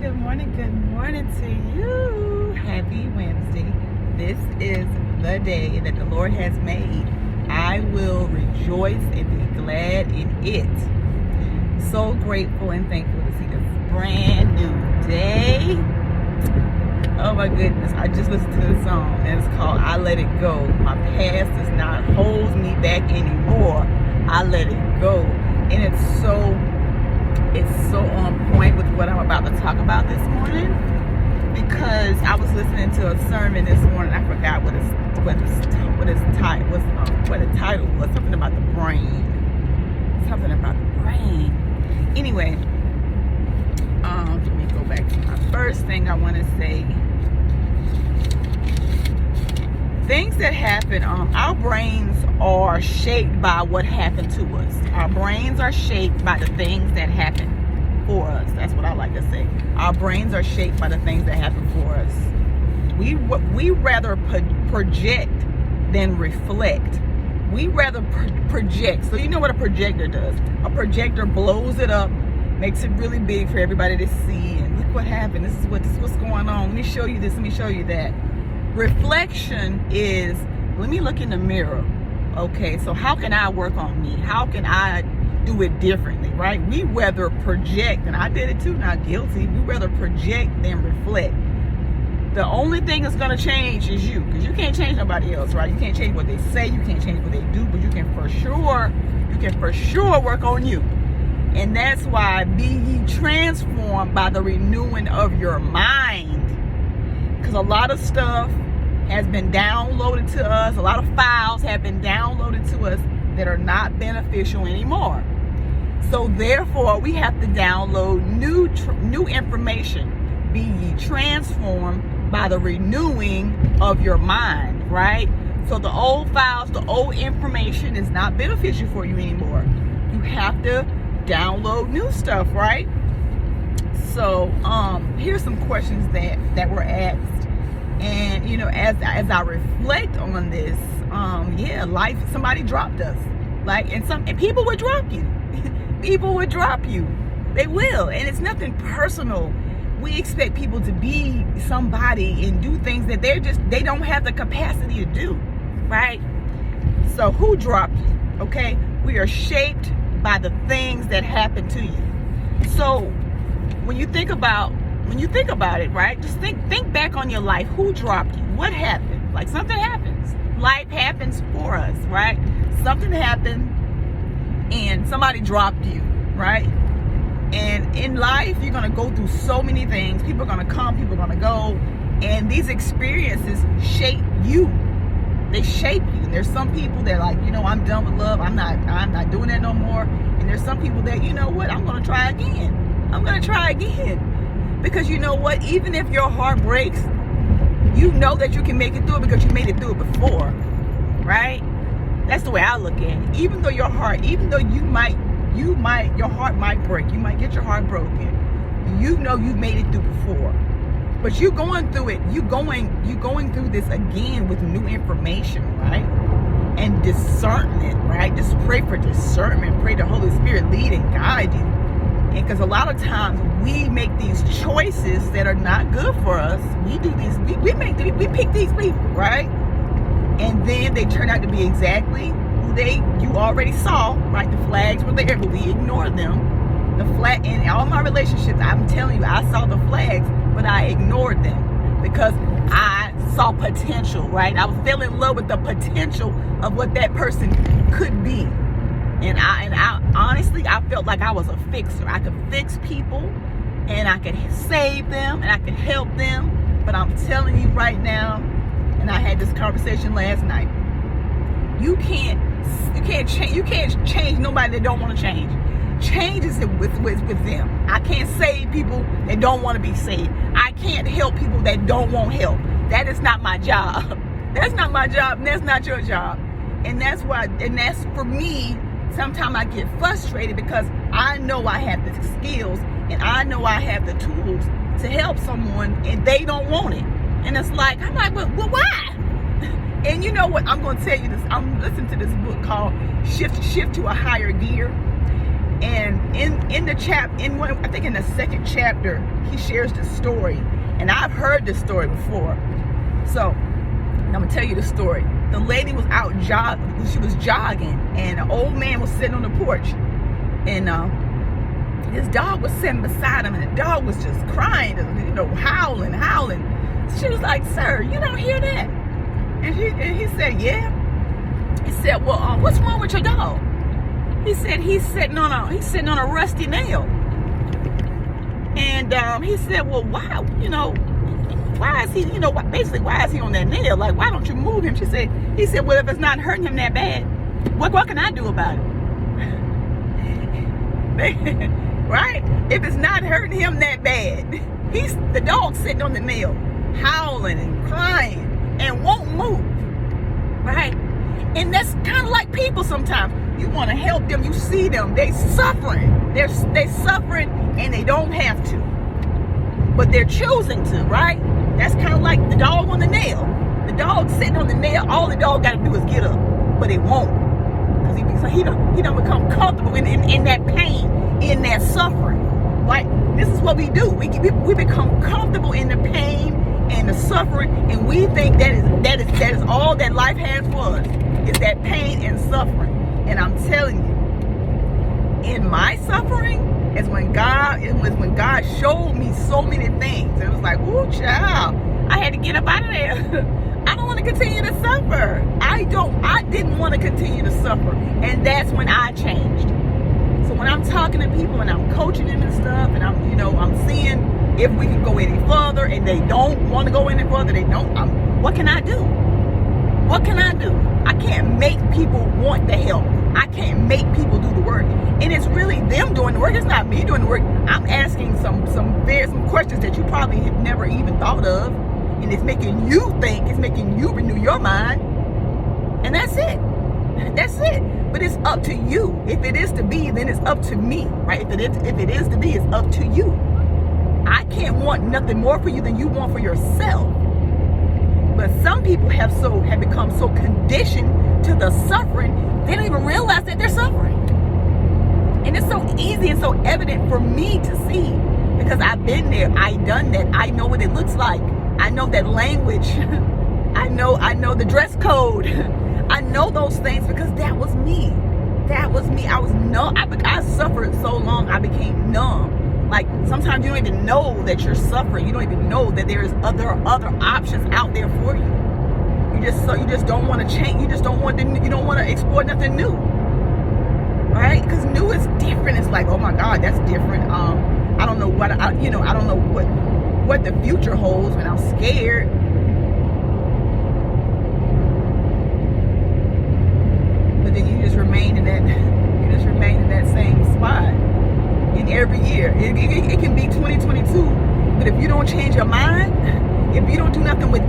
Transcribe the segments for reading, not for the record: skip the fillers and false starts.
good morning to you. Happy Wednesday. This is the day that the Lord has made. I will rejoice and be glad in it. So grateful and thankful to see this brand new day. Oh my goodness, I just listened to the song and it's called I Let It Go. My past does not hold me back anymore. I let it go. And it's so on point with what I'm about to talk about this morning, because I was listening to a sermon this morning. I forgot what the title was. Something about the brain. Anyway, let me go back to my first thing I want to say. Things that happen, our brains are shaped by what happened to us. Our brains are shaped by the things that happen for us. That's what I like to say. Our brains are shaped by the things that happen for us. We rather project than reflect. We rather project. So you know what a projector does? A projector blows it up, makes it really big for everybody to see, and look what happened. This is what's going on. Let me show you this. Let me show you that. Reflection is, let me look in the mirror. Okay, so how can I work on me? How can I do it differently, right? We rather project, and I did it too, not guilty. We rather project than reflect. The only thing that's going to change is you, because you can't change nobody else, right? You can't change what they say, you can't change what they do, but you can for sure work on you. And that's why be ye transformed by the renewing of your mind. Because a lot of stuff has been downloaded to us. A lot of files have been downloaded to us that are not beneficial anymore. So therefore, we have to download new information. Be ye transformed by the renewing of your mind, right? So the old files, the old information is not beneficial for you anymore. You have to download new stuff, right? So here's some questions that were asked. And as I reflect on this, life, somebody dropped us. And people would drop you. People would drop you. They will. And it's nothing personal. We expect people to be somebody and do things that they don't have the capacity to do, right? So who dropped you? Okay? We are shaped by the things that happen to you. So when you think about it, right? Just think back on your life. Who dropped you? What happened? Like, something happens. Life happens for us, right? Something happened and somebody dropped you, right? And in life, you're going to go through so many things. People are going to come, people are going to go. And these experiences shape you. They shape you. And there's some people that I'm done with love. I'm not doing that no more. And there's some people that, you know what, I'm going to try again. I'm going to try again. Because you know what, even if your heart breaks, you know that you can make it through it because you made it through it before, right? That's the way I look at it. Even though your heart might break, you might get your heart broken, you know you've made it through before. But you're going through it, you're going through this again with new information, right? And discernment, right? Just pray for discernment, pray the Holy Spirit lead and guide you. And because a lot of times we make these choices that are not good for us. We do these, we pick these people, right? And then they turn out to be exactly who you already saw, right? The flags were there, but we ignored them. In all my relationships, I'm telling you, I saw the flags, but I ignored them because I saw potential, right? I fell in love with the potential of what that person could be. And I honestly, I felt like I was a fixer. I could fix people and I could save them and I could help them. But I'm telling you right now, and I had this conversation last night, you can't change nobody that don't want to change. Change is with them. I can't save people that don't want to be saved. I can't help people that don't want help. That is not my job. That's not my job, and that's not your job. And that's for me. Sometimes I get frustrated because I know I have the skills and I know I have the tools to help someone and they don't want it. And it's like, I'm like, well, why? And you know what? I'm going to tell you this. I'm listening to this book called Shift to a Higher Gear. And in the I think in the second chapter, he shares this story, and I've heard this story before. So I'm gonna tell you the story. The lady was out she was jogging, and an old man was sitting on the porch, and his dog was sitting beside him, and the dog was just crying, howling. She was like, "Sir, you don't hear that?" And he said, "Yeah." He said, "Well, what's wrong with your dog?" He said, he's sitting on a rusty nail. And he said, "Well, why? Why is he? Basically, why is he on that nail? Like, why don't you move him?" He said, "Well, if it's not hurting him that bad, what can I do about it?" Right? If it's not hurting him that bad, the dog sitting on the nail, howling and crying, and won't move. Right? And that's kind of like people sometimes. You want to help them. You see them. They suffering. They're suffering, and they don't have to. But they're choosing to, right? That's kind of like the dog on the nail. The dog sitting on the nail, all the dog got to do is get up. But it won't. Because he don't become comfortable in that pain, in that suffering. Like, this is what we do. We become comfortable in the pain and the suffering, and we think that is all that life has for us, is that pain and suffering. And I'm telling you, in my suffering it was when God showed me so many things. It was like, "Ooh, child, I had to get up out of there." I don't want to continue to suffer. I didn't want to continue to suffer. And that's when I changed. So when I'm talking to people and I'm coaching them and stuff, and I'm seeing if we can go any further, and they don't want to go any further, what can I do? What can I do? I can't make people want the help. I can't make people do the work. And it's really them doing the work. It's not me doing the work. I'm asking some questions that you probably have never even thought of. And it's making you think, it's making you renew your mind. And that's it. That's it. But it's up to you. If it is to be, then it's up to me, right? If it is to be, it's up to you. I can't want nothing more for you than you want for yourself. But some people have become so conditioned to the suffering, they don't even realize that they're suffering. And it's so easy and so evident for me to see, because I've been there, I've done that. I know what it looks like. I know that language. I know the dress code. I know those things because that was me. That was me. I was numb. I suffered so long, I became numb. Like, sometimes you don't even know that you're suffering. You don't even know that there's other options out there for you. You just don't want to change. You don't want to explore nothing new, right? Because new is different. It's like, oh my God, that's different. I don't know what I don't know what the future holds, and I'm scared. But then you just remain in that same spot. In every year, it can be 2022, but if you don't change your mind, if you don't do nothing with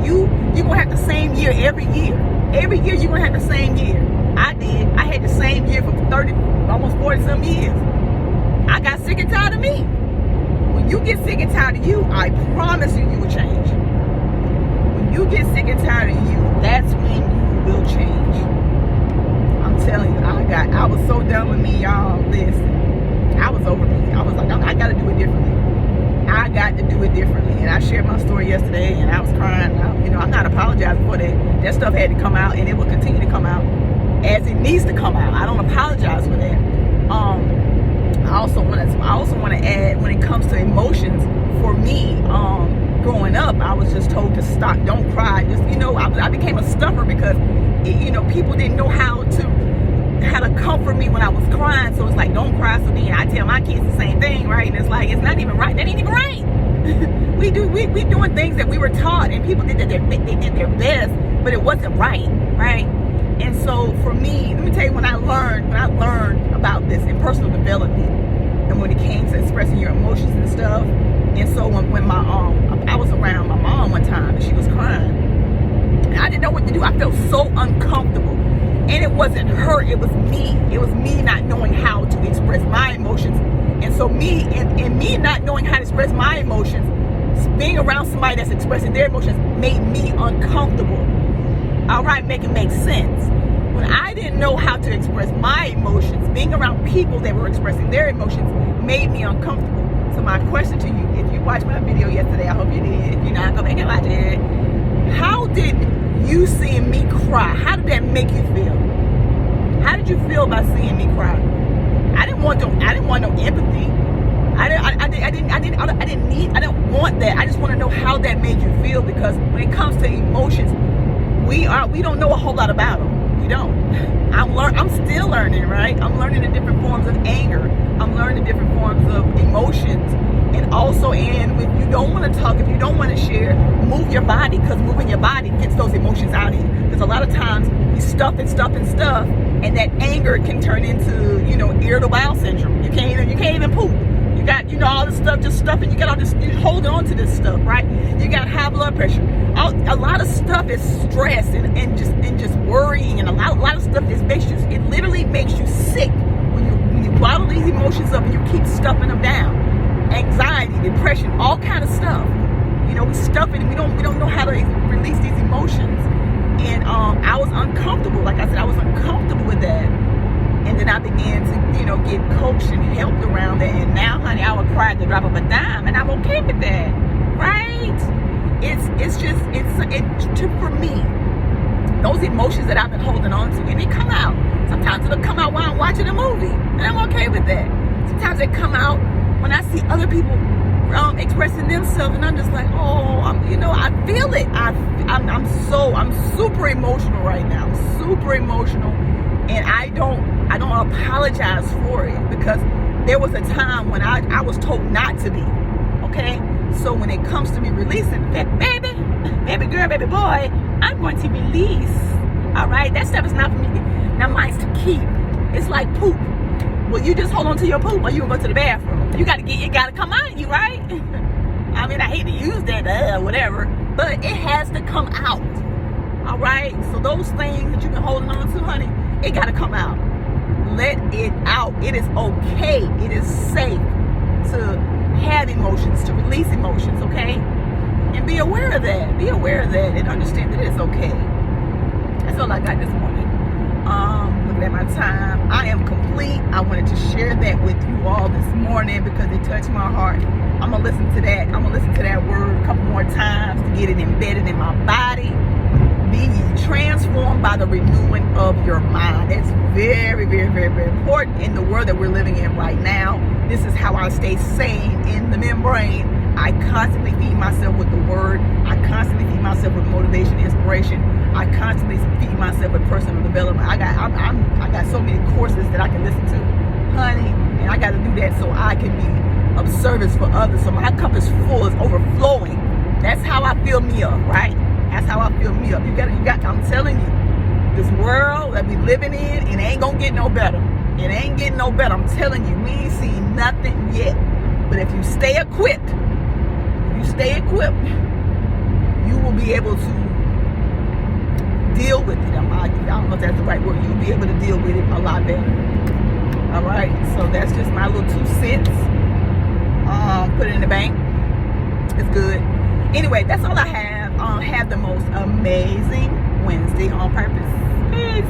you, you're gonna have the same year every year. Every year you're gonna have the same year. I had the same year for 30, almost 40 some years. I got sick and tired of me. When you get sick and tired of you, I promise you will change. When you get sick and tired of you, that's when you will change. I'm telling you, I was so done with me, y'all. Listen. I was over me. I was like, I got to do it differently. I got to do it differently. And I shared my story yesterday, and I was crying. I'm not apologizing for that. That stuff had to come out, and it will continue to come out as it needs to come out. I don't apologize for that. I also want to add, when it comes to emotions, for me, growing up, I was just told to stop, don't cry. Just I became a stuffer because people didn't know how to comfort me when I was crying. So it's like, don't cry. So then I tell my kids the same thing, right? And it's like, it's not even right. That ain't even right. we doing things that we were taught, and people did their best, but it wasn't right? And so for me, let me tell you, when I learned about this in personal development, and when it came to expressing your emotions and stuff, and so when I was around my mom one time, and she was crying, and I didn't know what to do. I felt so uncomfortable. And it wasn't her, it was me. It was me not knowing how to express my emotions. And so me not knowing how to express my emotions, being around somebody that's expressing their emotions made me uncomfortable. All right, make it make sense. when I didn't know how to express my emotions, being around people that were expressing their emotions made me uncomfortable. So my question to you, if you watched my video yesterday, I hope you did. If you're not, go back and watch it. How did you seeing me cry, how did that make you feel? How did you feel about seeing me cry? I didn't want no empathy. I didn't want that. I just want to know how that made you feel, because when it comes to emotions, we don't know a whole lot about them. We don't. I'm still learning, right? I'm learning the different forms of anger. I'm learning different forms of emotions. And also, if you don't want to talk, if you don't want to share, move your body, because moving your body gets those emotions out of you. Because a lot of times we stuff, and that anger can turn into, irritable bowel syndrome. You can't even poop. You got, all this stuff, just stuffing. You got all this, you're holding on to this stuff, right? You got high blood pressure. A lot of stuff is stress and just worrying, and a lot of stuff it literally makes you sick when you bottle these emotions up and you keep stuffing them down. Anxiety, depression, all kind of stuff. We stuff it and we don't know how to release these emotions. And I was uncomfortable. Like I said, I was uncomfortable with that. And then I began to, get coached and helped around that. And now, honey, I would cry at the drop of a dime, and I'm okay with that, right? For me, those emotions that I've been holding on to, and they come out. Sometimes it'll come out while I'm watching a movie, and I'm okay with that. Sometimes they come out when I see other people expressing themselves, and I'm just like, I feel it. I'm super emotional right now. I'm super emotional, and I don't apologize for it, because there was a time when I was told not to be. Okay, so when it comes to me releasing, baby girl, baby boy, I'm going to release. All right, that stuff is not for me. Now mine's to keep. It's like poop. Well, you just hold on to your poop, or you gonna go to the bathroom. It gotta come out of you, right? I mean, I hate to use that, whatever, but it has to come out. All right. So those things that you've been holding on to, honey, it gotta come out. Let it out. It is okay. It is safe to have emotions, to release emotions. Okay, and be aware of that. Be aware of that, and understand that it's okay. That's all I got this morning. Looking at my time, I am complete. I wanted to share that with you all this morning because it touched my heart. I'm gonna listen to that. I'm gonna listen to that word a couple more times to get it embedded in my body. Be ye transformed by the renewing of your mind. That's very, very, very, very important in the world that we're living in right now. This is how I stay sane in the membrane. I constantly feed myself with the word. I constantly feed myself with motivation, inspiration. I constantly feed myself with personal development. I got so many courses that I can listen to, honey, and I got to do that so I can be of service for others. So my cup is full, it's overflowing. That's how I fill me up, right? That's how I fill me up. You got. I'm telling you, this world that we living in, it ain't gonna get no better. It ain't getting no better. I'm telling you, we ain't seen nothing yet. But if you stay equipped, you will be able to deal with it. I don't know if that's the right word. You'll be able to deal with it a lot better. All right. So that's just my little 2 cents. Put it in the bank. It's good. Anyway, that's all I have. Have the most amazing Wednesday on purpose. Peace.